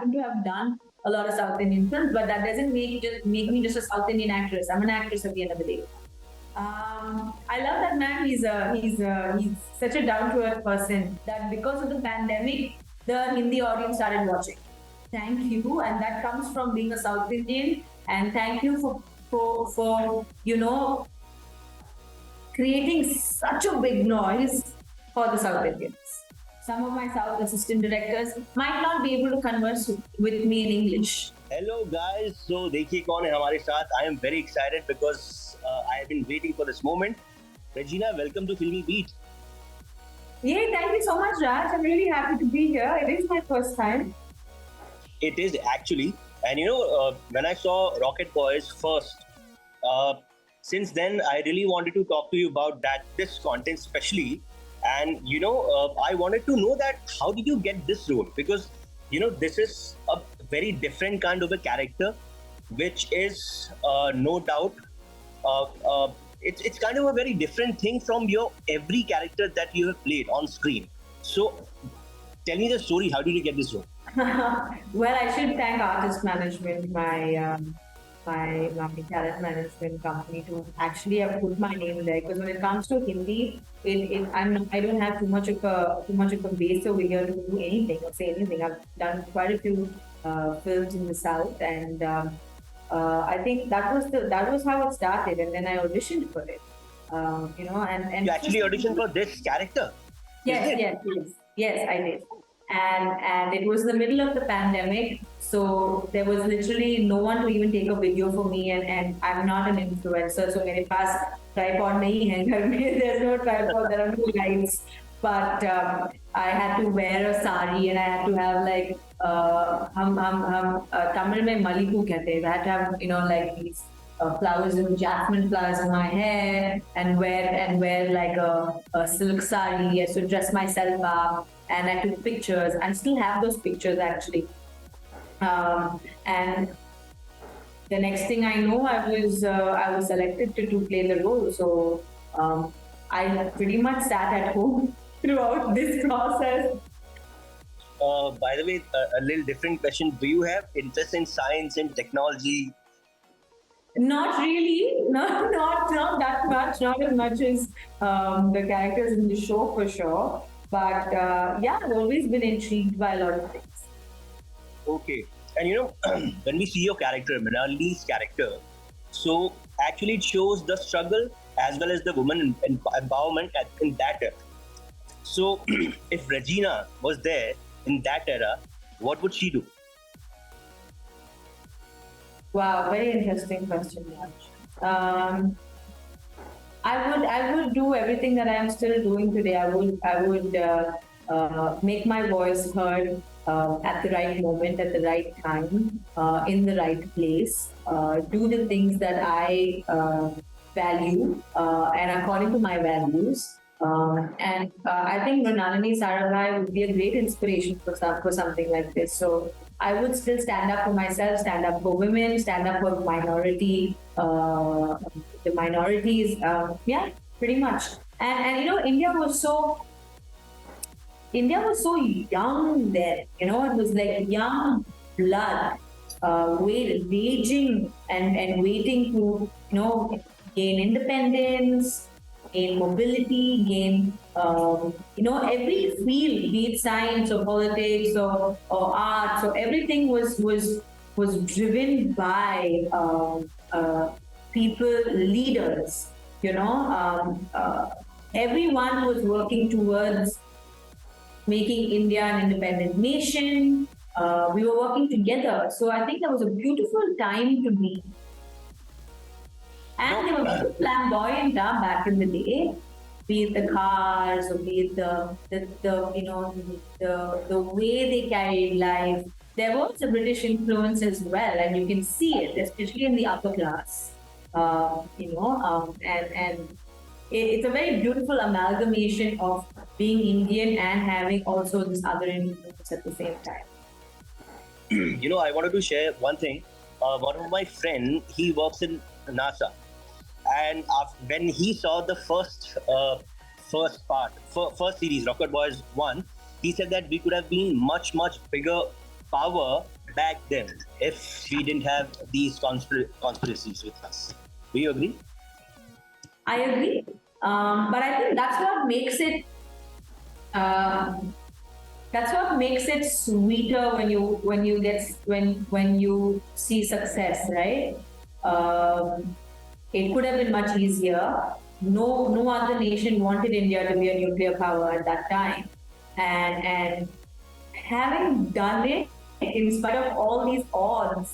happen to have done a lot of South Indian films, but that doesn't make me just a South Indian actress. I'm an actress at the end of the day. I love that man. He's such a down to earth person that because of the pandemic, the Hindi audience started watching. Thank you, and that comes from being a South Indian. And thank you for creating such a big noise for the South Indians. Some of my South assistant directors might not be able to converse with me in English. Hello guys, so देखिए कौन है हमारे साथ. I am very excited because I have been waiting for this moment. Regina, welcome to FilmiBeat. Yeah, thank you so much, Raj. I'm really happy to be here. It is my first time. It is actually, and when I saw Rocket Boys first, since then I really wanted to talk to you about this content especially, and I wanted to know that how did you get this role, because this is a very different kind of a character, which is no doubt it's kind of a very different thing from your every character that you have played on screen. So tell me the story. How did you get this role? Well, I should thank Artist Management, my talent management company, to actually have put my name there. Because when it comes to Hindi, I don't have too much of a base over here to do anything or say anything. I've done quite a few films in the South, and I think that was how it started. And then I auditioned for it. And you actually auditioned for this character? Yes, I did. And it was the middle of the pandemic, so there was literally no one to even take a video for me, and I'm not an influencer, so मेरे पास tripod नहीं है घर में. There's no tripod, there are no lights, but I had to wear a sari, and I had to have like हम Tamil में malipu कहते हैं. I had to have like these flowers and jasmine flowers in my hair, and wear like a silk sari. I should dress myself up, and I took pictures. I still have those pictures actually. And the next thing I know, I was selected to play the role. So I pretty much sat at home throughout this process. By the way, a little different question. Do you have interest in science and technology? Not really, not that much, not as much as the characters in the show for sure. But yeah, I've always been intrigued by a lot of things. Okay, and when we see your character, Minali's character, so actually it shows the struggle as well as the woman empowerment in that era. So if Regina was there in that era, what would she do? Wow, very interesting question, Raj. I would do everything that I am still doing today. I would make my voice heard at the right moment, at the right time, in the right place. Do the things that I value and according to my values. And I think Mrinalini Sarabhai would be a great inspiration for something like this. So I would still stand up for myself, stand up for women, stand up for the minorities. Yeah, pretty much. And India was so young then. It was like young blood, waging and waiting to gain independence, gain mobility, gain every field, be it science or politics or arts, so everything was driven by people, leaders. Everyone was working towards making India an independent nation. We were working together, so I think that was a beautiful time to be. And they were very flamboyant back in the day, be it the cars or be it the way they carried life. There was a British influence as well, and you can see it, especially in the upper class. And it's a very beautiful amalgamation of being Indian and having also this other influence at the same time. I wanted to share one thing. One of my friend, he works in NASA. And when he saw the first series, Rocket Boys 1, he said that we could have been much, much bigger power back then if we didn't have these conspiracies with us. Do you agree? I agree. But I think um, that's what makes it sweeter when you see success, right? Um, it could have been much easier. No other nation wanted India to be a nuclear power at that time, and having done it in spite of all these odds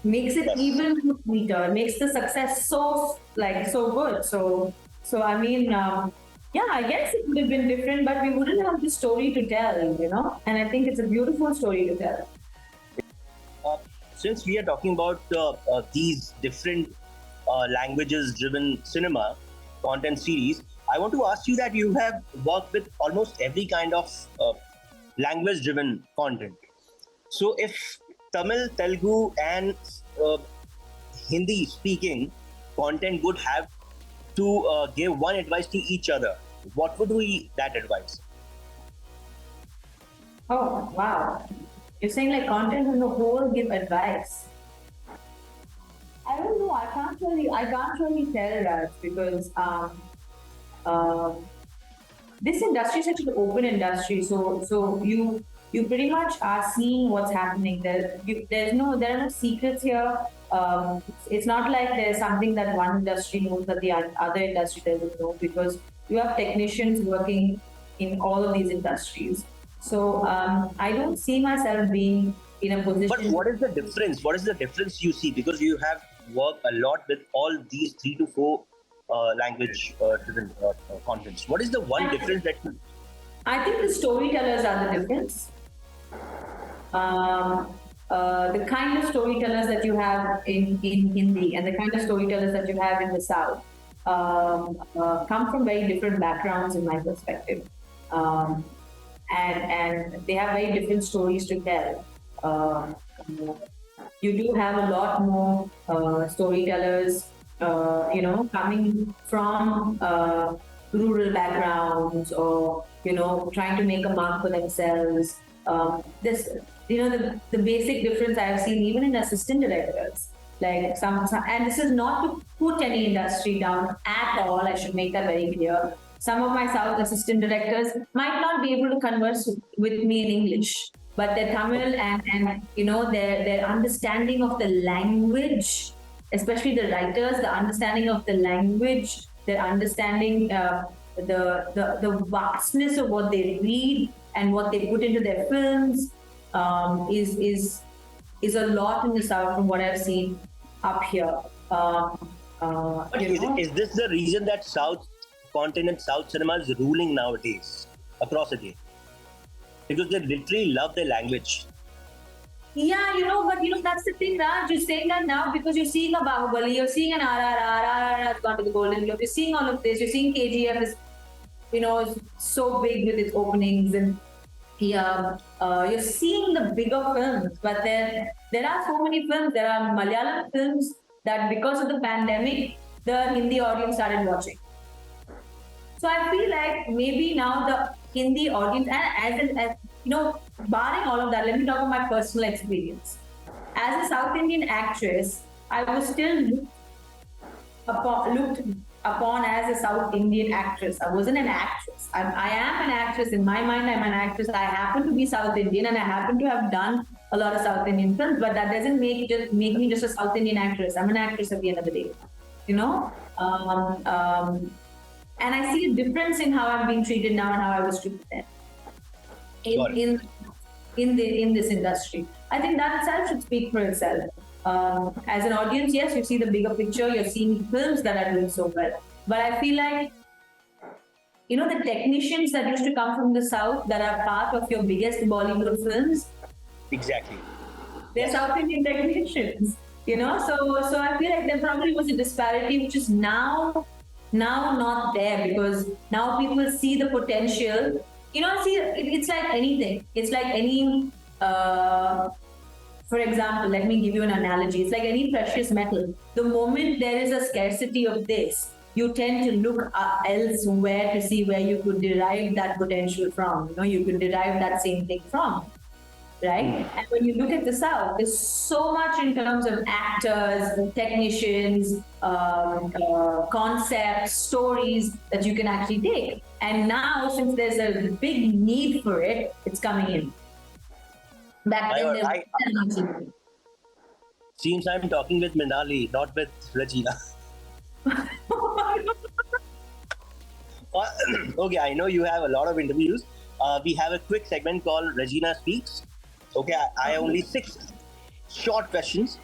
makes it Yes. even sweeter. It makes the success so good. So I mean, yeah, I guess it would have been different, but we wouldn't have the story to tell. And I think it's a beautiful story to tell. Uh, since we are talking about these different languages-driven cinema content series, I want to ask you that you have worked with almost every kind of language-driven content. So, if Tamil, Telugu, and uh, Hindi speaking content would have to give one advice to each other, what would be that advice? Oh wow, you're saying like content on the whole give advice. I don't know. I can't really tell that because uh, this industry is such an open industry. So you pretty much are seeing what's happening. There are no secrets here. It's not like there's something that one industry knows that the other industry doesn't know, because you have technicians working in all of these industries. So I don't see myself being in a But position. what is the difference? What is the difference you see? Because you have worked a lot with all these 3 to 4 language driven contents. What is the one difference that you? I think the storytellers are the difference. um, the kind of storytellers that you have in Hindi and the kind of storytellers that you have in the South come from very different backgrounds, in my perspective. Um, and they have very different stories to tell. You do have a lot more storytellers, coming from rural backgrounds, or trying to make a mark for themselves. This, the basic difference I have seen even in assistant directors, like some, and this is not to put any industry down at all. I should make that very clear. Some of my South assistant directors might not be able to converse with me in English, but their Tamil and their understanding of the language, especially the writers, the understanding of the language, their understanding the vastness of what they read and what they put into their films, is a lot in the South from what I've seen up here. But is this the reason that South continent, South cinema is ruling nowadays across India? Because they literally love their language. Yeah, but that's the thing, Raj. You're saying that now because you're seeing a Bahubali, you're seeing an RRR has gone to the Golden Globe, you're seeing all of this, you're seeing KGF is so big with its openings, and yeah, you're seeing the bigger films, but there are so many films. There are Malayalam films that because of the pandemic, the Hindi audience started watching. So I feel like maybe now the Hindi audience, and as barring all of that, let me talk about my personal experience. As a South Indian actress, I was still looked upon as a South Indian actress. I wasn't an actress. I am an actress. In my mind, I'm an actress. I happen to be South Indian, and I happen to have done a lot of South Indian films, but that doesn't make me just a South Indian actress. I'm an actress at the end of the day. You know? And I see a difference in how I'm being treated now and how I was treated then. In this industry, I think that itself should speak for itself. As an audience, yes, you see the bigger picture. You're seeing films that are doing so well, but I feel like the technicians that used to come from the South that are part of your biggest Bollywood films. Exactly. They're South Indian technicians. So I feel like there probably was a disparity which is now not there, because now people see the potential. See, it's like anything. It's like any, for example, let me give you an analogy. It's like any precious metal. The moment there is a scarcity of this, you tend to look elsewhere to see where you could derive that potential from. You could derive that same thing from. right? And when you look at the South, there's so much in terms of actors, technicians, concepts, stories that you can actually take. And now, since there's a big need for it, it's coming in. Back then, there was seems I'm talking with Minali, not with Regina. Okay, I know you have a lot of interviews. We have a quick segment called Regina Speaks. Okay, I only 6 short questions.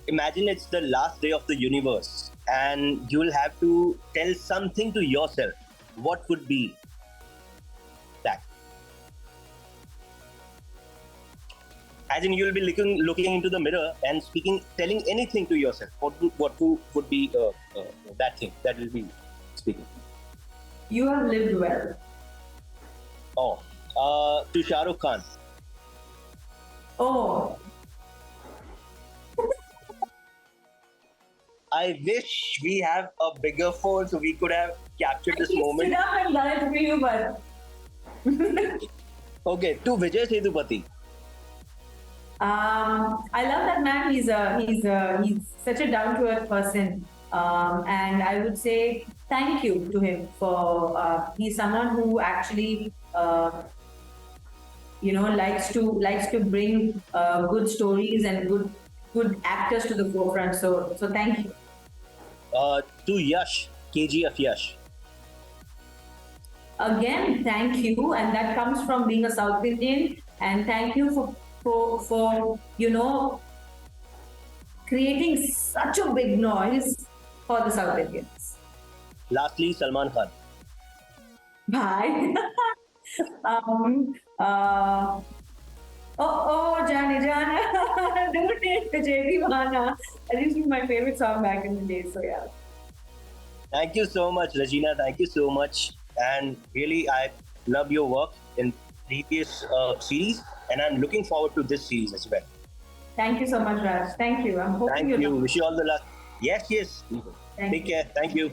Imagine it's the last day of the universe and you'll have to tell something to yourself. What would be that? As in, you'll be looking into the mirror and telling anything to yourself. What would be that thing that will be speaking? You have lived well. Oh, to Shah Rukh Khan. Oh. I wish we have a bigger phone so we could have captured this moment. I stood up and done it for you, but. Okay, to Vijay Sethupathi. I love that man. He's such a down to earth person, and I would say thank you to him for he's someone who actually likes to bring good stories and good actors to the forefront. So thank you. To Yash, KGF Yash. Again, thank you, and that comes from being a South Indian. And thank you for creating such a big noise for the South Indians. Lastly, Salman Khan. Bye. Jani Jana, don't take the JD Vana. That used to be my favorite song back in the day. So yeah. Thank you so much, Regina. Thank you so much, and really, I love your work in previous series, and I'm looking forward to this series as well. Thank you so much, Raj. Thank you. I'm hoping Thank you. Wish you all the luck. Yes. Thank Take care. Thank you.